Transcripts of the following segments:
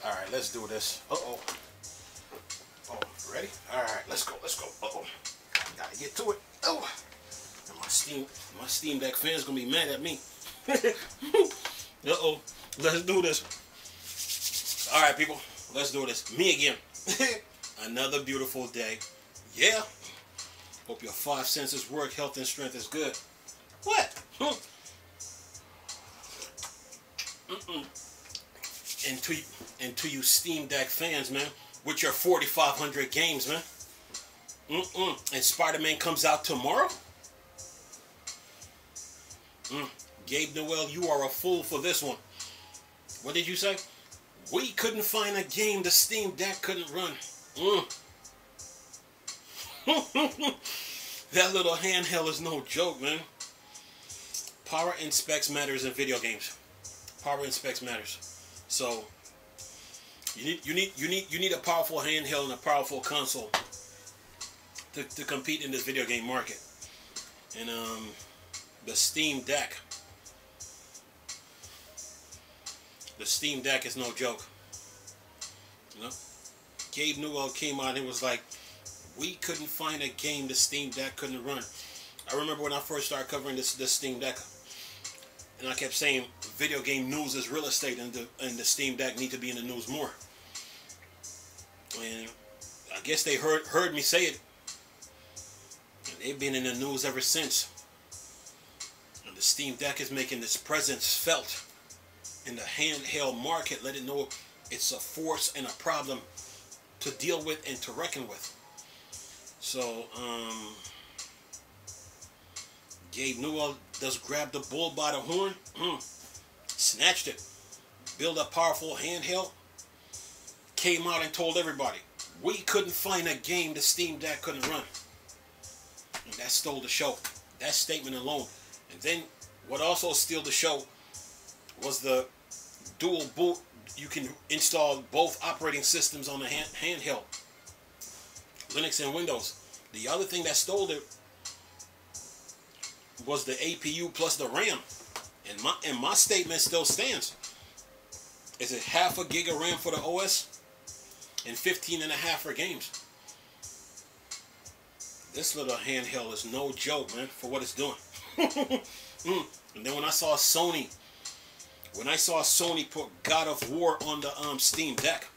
All right, let's do this. Uh-oh. Oh, ready? All right, let's go. Let's go. Uh-oh. Gotta get to it. Oh. And my Steam Deck fans gonna be mad at me. Uh-oh. Let's do this. All right, people. Let's do this. Me again. Another beautiful day. Yeah. Hope your 5 senses work. Health and strength is good. What? And to you Steam Deck fans, man, with your 4,500 games, man. And Spider-Man comes out tomorrow? Gabe Newell, you are a fool for this one. What did you say? We couldn't find a game the Steam Deck couldn't run. That little handheld is no joke, man. Power and specs matters in video games. Power and specs matters. So you need a powerful handheld and a powerful console to compete in this video game market. And the Steam Deck is no joke. You know, Gabe Newell came out and was like, we couldn't find a game the Steam Deck couldn't run. I remember when I first started covering this Steam Deck, and I kept saying video game news is real estate, and the Steam Deck need to be in the news more. And I guess they heard me say it, and they've been in the news ever since. And the Steam Deck is making its presence felt in the handheld market, let it know it's a force and a problem to deal with and to reckon with. So, Gabe Newell just grabbed the bull by the horn, snatched it, built a powerful handheld, came out and told everybody, we couldn't find a game the Steam Deck couldn't run. And that stole the show. That statement alone. And then what also stole the show was the dual boot. You can install both operating systems on the handheld, Linux and Windows. The other thing that stole it was the APU plus the RAM. And my statement still stands. Is it half a gig of RAM for the OS and 15.5 for games? This little handheld is no joke, man, for what it's doing. And then when I saw Sony put God of War on the Steam Deck,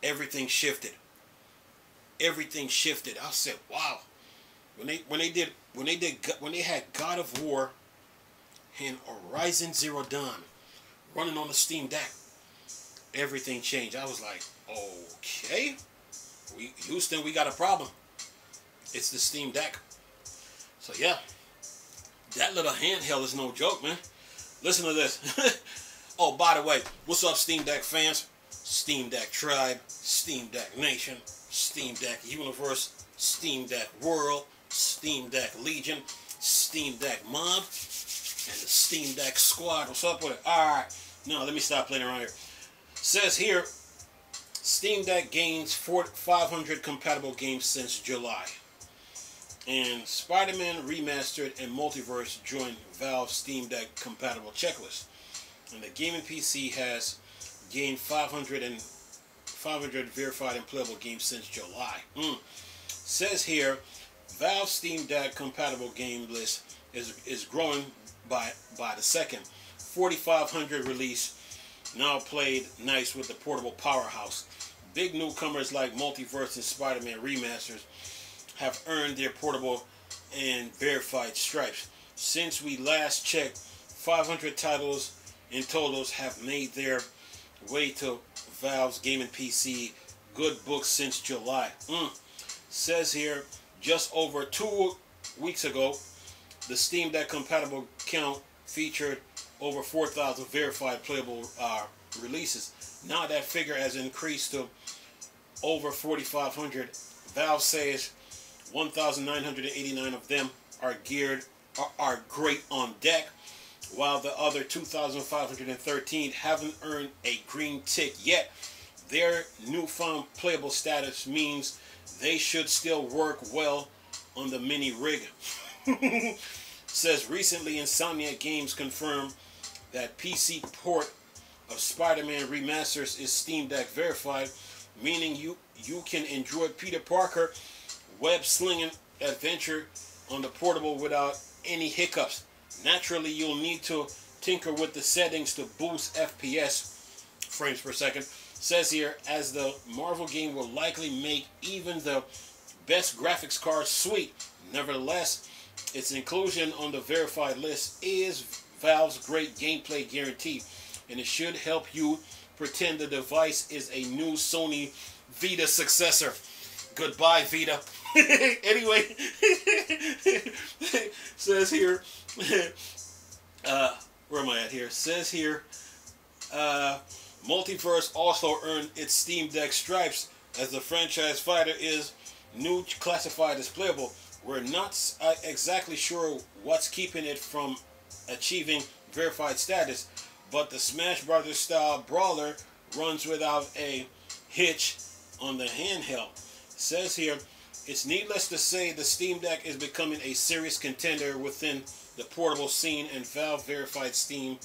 everything shifted. Everything shifted. I said, wow. When they had God of War and Horizon Zero Dawn running on the Steam Deck, everything changed. I was like, okay, Houston, we got a problem. It's the Steam Deck. So yeah, that little handheld is no joke, man. Listen to this. Oh, by the way, what's up, Steam Deck fans? Steam Deck Tribe, Steam Deck Nation, Steam Deck Universe, Steam Deck World, Steam Deck Legion, Steam Deck Mob, and the Steam Deck Squad. What's up with it? Alright, now let me stop playing around here. Says here, Steam Deck gains 500 compatible games since July. And Spider-Man Remastered and Multiverse joined Valve's Steam Deck compatible checklist. And the gaming PC has gained 500 verified and playable games since July. Says here, Valve's Steam Deck compatible game list is growing by the second. 4,500 release, now played nice with the portable powerhouse. Big newcomers like Multiverse and Spider-Man Remasters have earned their portable and verified stripes. Since we last checked, 500 titles in totals have made their way to Valve's gaming PC good books since July. Says here, just over 2 weeks ago, the Steam Deck compatible count featured over 4,000 verified playable releases. Now that figure has increased to over 4,500. Valve says 1,989 of them are great on deck, while the other 2,513 haven't earned a green tick yet. Their newfound playable status means they should still work well on the mini rig. Says recently Insomniac Games confirmed that PC port of Spider-Man remasters is Steam Deck verified, meaning you can enjoy Peter Parker web-slinging adventure on the portable without any hiccups. Naturally, you'll need to tinker with the settings to boost FPS, frames per second. Says here, as the Marvel game will likely make even the best graphics card sweet. Nevertheless, its inclusion on the verified list is Valve's great gameplay guarantee, and it should help you pretend the device is a new Sony Vita successor. Goodbye, Vita. Anyway, says here, where am I at here? Says here, Multiverse also earned its Steam Deck stripes as the franchise fighter is new classified as playable. We're not exactly sure what's keeping it from achieving verified status, but the Smash Brothers style brawler runs without a hitch on the handheld. It says here, it's needless to say the Steam Deck is becoming a serious contender within the portable scene, and Valve verified system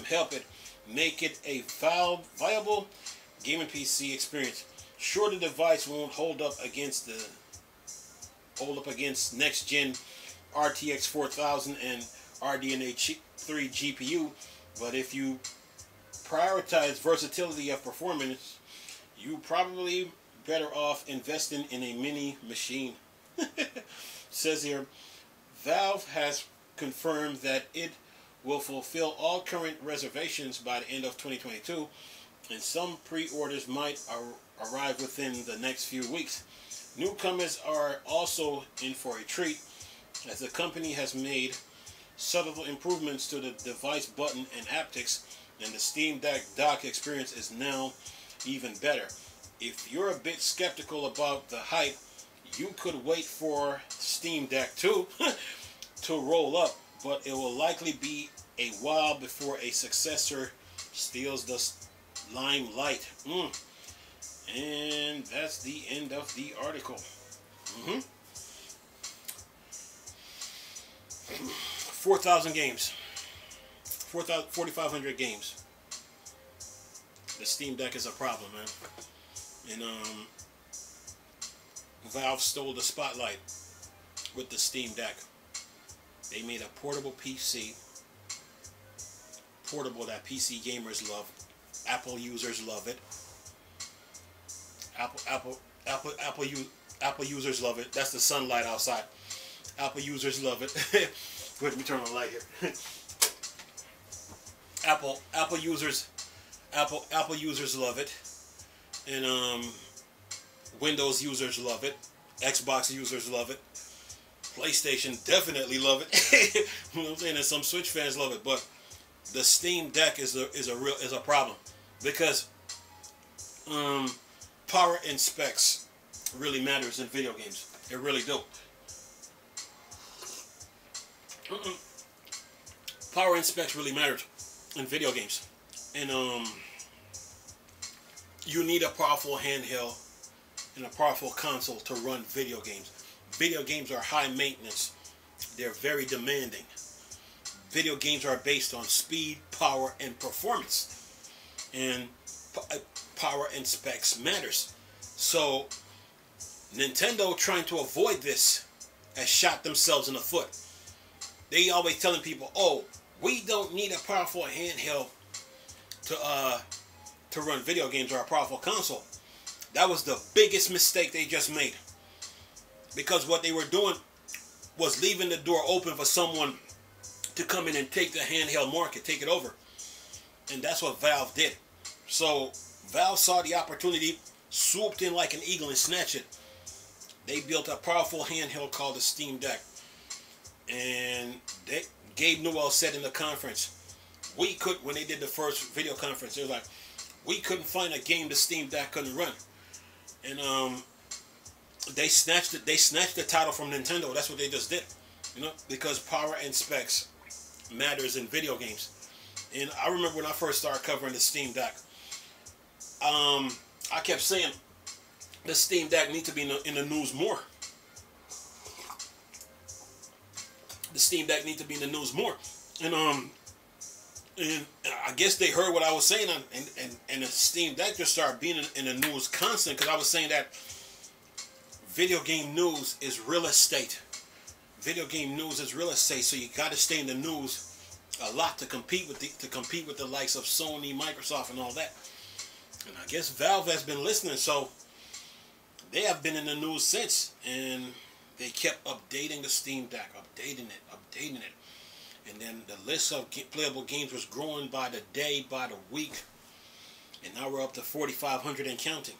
help it make it a viable gaming PC experience. Sure, the device won't hold up against next gen RTX 4000 and RDNA 3 GPU, but if you prioritize versatility of performance, you probably better off investing in a mini machine. Says here, Valve has confirmed that it will fulfill all current reservations by the end of 2022, and some pre-orders might arrive within the next few weeks. Newcomers are also in for a treat, as the company has made subtle improvements to the device button and haptics, and the Steam Deck dock experience is now even better. If you're a bit skeptical about the hype, you could wait for Steam Deck 2 to roll up, but it will likely be a while before a successor steals the limelight. And that's the end of the article. 4,000 games. 4,500 games. The Steam Deck is a problem, man. And Valve stole the spotlight with the Steam Deck. They made a portable PC. Portable that PC gamers love. Apple users love it. Apple users love it. That's the sunlight outside. Apple users love it. Wait, let me turn on the light here. Apple users love it, and Windows users love it. Xbox users love it. PlayStation definitely love it. You know what I'm saying? And some Switch fans love it, but the Steam Deck is a problem because power and specs really matters in video games. It really do. Power and specs really matters in video games, and you need a powerful handheld and a powerful console to run video games. Video games are high maintenance. They're very demanding. Video games are based on speed, power, and performance, and power and specs matters. So Nintendo, trying to avoid this, has shot themselves in the foot. They always telling people, "Oh, we don't need a powerful handheld to run video games or a powerful console." That was the biggest mistake they just made, because what they were doing was leaving the door open for someone to come in and take the handheld market, take it over, and that's what Valve did. So Valve saw the opportunity, swooped in like an eagle and snatched it. They built a powerful handheld called the Steam Deck. And Gabe Newell said in the conference, when they did the first video conference, they were like, we couldn't find a game the Steam Deck couldn't run. And they snatched the title from Nintendo. That's what they just did. You know, because power and specs matters in video games. And I remember when I first started covering the Steam Deck, I kept saying the Steam Deck needs to be in the news more. The Steam Deck needs to be in the news more. And And I guess they heard what I was saying, and the Steam Deck just started being in the news constant, because I was saying that video game news is real estate. Video game news is real estate, so you got to stay in the news a lot to compete with the likes of Sony, Microsoft, and all that. And I guess Valve has been listening, so they have been in the news since, and they kept updating the Steam Deck, updating it. And then the list of playable games was growing by the day, by the week. And now we're up to 4,500 and counting.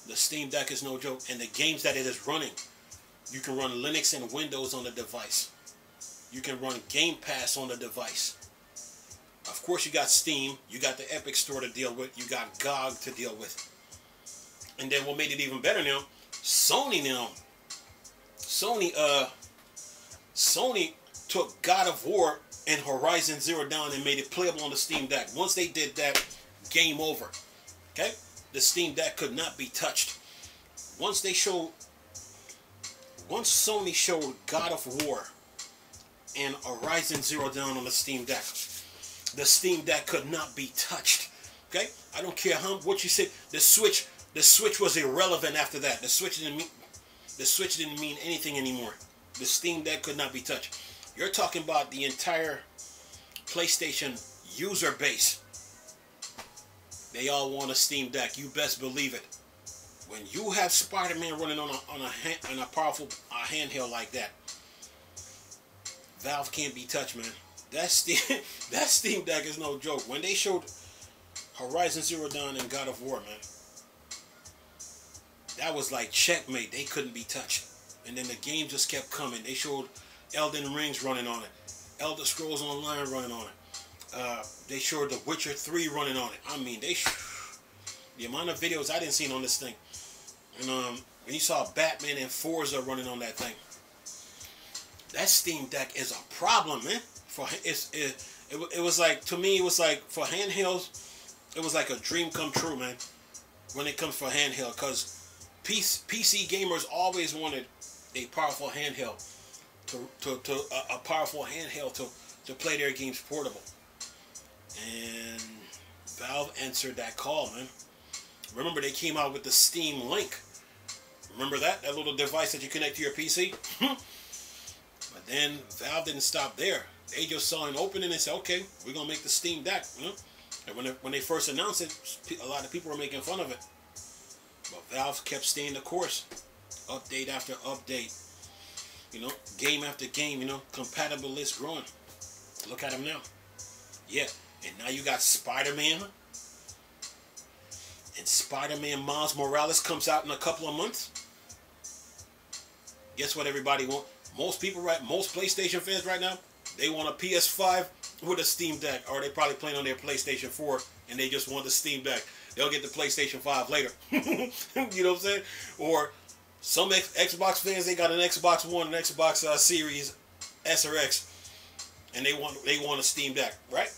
The Steam Deck is no joke. And the games that it is running, you can run Linux and Windows on the device. You can run Game Pass on the device. Of course, you got Steam. You got the Epic Store to deal with. You got GOG to deal with. And then what made it even better now, Sony took God of War and Horizon Zero Dawn and made it playable on the Steam Deck. Once they did that, game over. Okay? The Steam Deck could not be touched. Once Sony showed God of War and Horizon Zero Dawn on the Steam Deck, the Steam Deck could not be touched. Okay? I don't care what you say. The Switch was irrelevant after that. The Switch didn't mean anything anymore. The Steam Deck could not be touched. You're talking about the entire PlayStation user base. They all want a Steam Deck. You best believe it. When you have Spider-Man running on a powerful handheld like that, Valve can't be touched, man. That Steam Deck is no joke. When they showed Horizon Zero Dawn and God of War, man, that was like checkmate. They couldn't be touched. And then the game just kept coming. They showed Elden Rings running on it, Elder Scrolls Online running on it. They showed The Witcher 3 running on it. I mean, the amount of videos I didn't see on this thing. And when you saw Batman and Forza running on that thing, that Steam Deck is a problem, man. It was like, to me, it was like for handhelds, it was like a dream come true, man. When it comes for handheld, because PC gamers always wanted a powerful handheld a powerful handheld to play their games portable. And Valve answered that call, man. Remember, they came out with the Steam Link. Remember that little device that you connect to your PC? But then Valve didn't stop there. They just saw an opening and said, okay, we're going to make the Steam Deck. You know? And when they first announced it, a lot of people were making fun of it. But Valve kept staying the course. Update after update. You know, game after game, you know, compatible list growing. Look at them now. Yeah, and now you got Spider-Man. And Spider-Man Miles Morales comes out in a couple of months. Guess what everybody wants? Most PlayStation fans right now, they want a PS5 with a Steam Deck. Or they probably playing on their PlayStation 4 and they just want the Steam Deck. They'll get the PlayStation 5 later. You know what I'm saying? Or some Xbox fans, they got an Xbox One, an Xbox Series S or X, and they want a Steam Deck, right?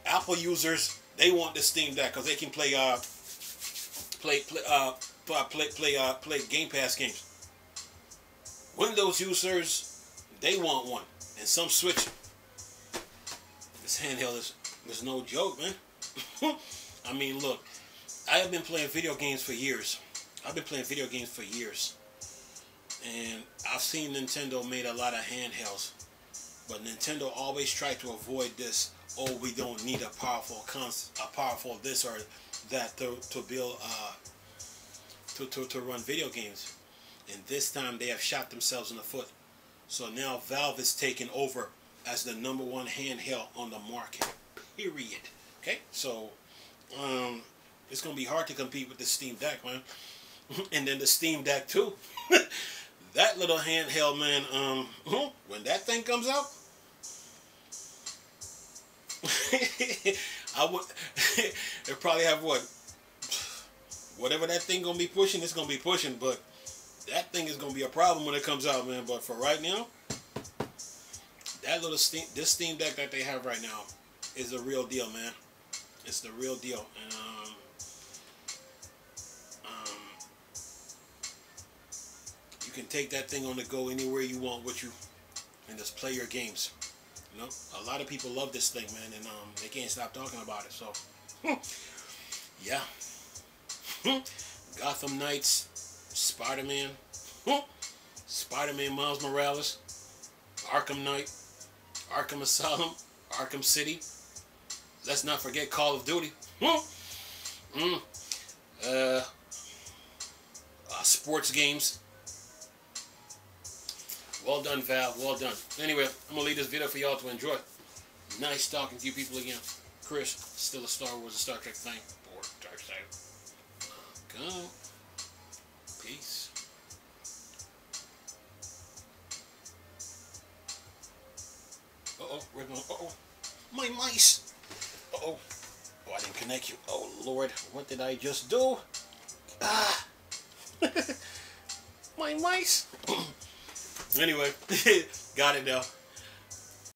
Apple users, they want the Steam Deck because they can play Game Pass games. Windows users, they want one, and some Switch. This handheld is no joke, man. I mean, look, I have been playing video games for years. And I've seen Nintendo made a lot of handhelds, but Nintendo always tried to avoid this. Oh, we don't need a powerful this or that to build to run video games. And this time they have shot themselves in the foot. So now Valve is taking over as the #1 handheld on the market. Period. Okay, so it's gonna be hard to compete with the Steam Deck, man. And then the Steam Deck too. That little handheld, man. When that thing comes out, I would. It probably have whatever that thing gonna be pushing. It's gonna be pushing, but that thing is gonna be a problem when it comes out, man. But for right now, this Steam Deck that they have right now is the real deal, man. It's the real deal, and you can take that thing on the go anywhere you want with you, and just play your games. You know, a lot of people love this thing, man, and they can't stop talking about it. So, yeah. Gotham Knights, Spider-Man, Spider-Man Miles Morales, Arkham Knight, Arkham Asylum, Arkham City. Let's not forget Call of Duty. Sports games. Well done, Valve. Well done. Anyway, I'm going to leave this video for y'all to enjoy. Nice talking to you people again. Chris, still a Star Wars and Star Trek thing. Or Dark Side. Go. Peace. Uh-oh. We're going. Uh-oh. My mice. Uh-oh. Oh, I didn't connect you. Oh, Lord. What did I just do? Ah. My mice. Anyway, got it now.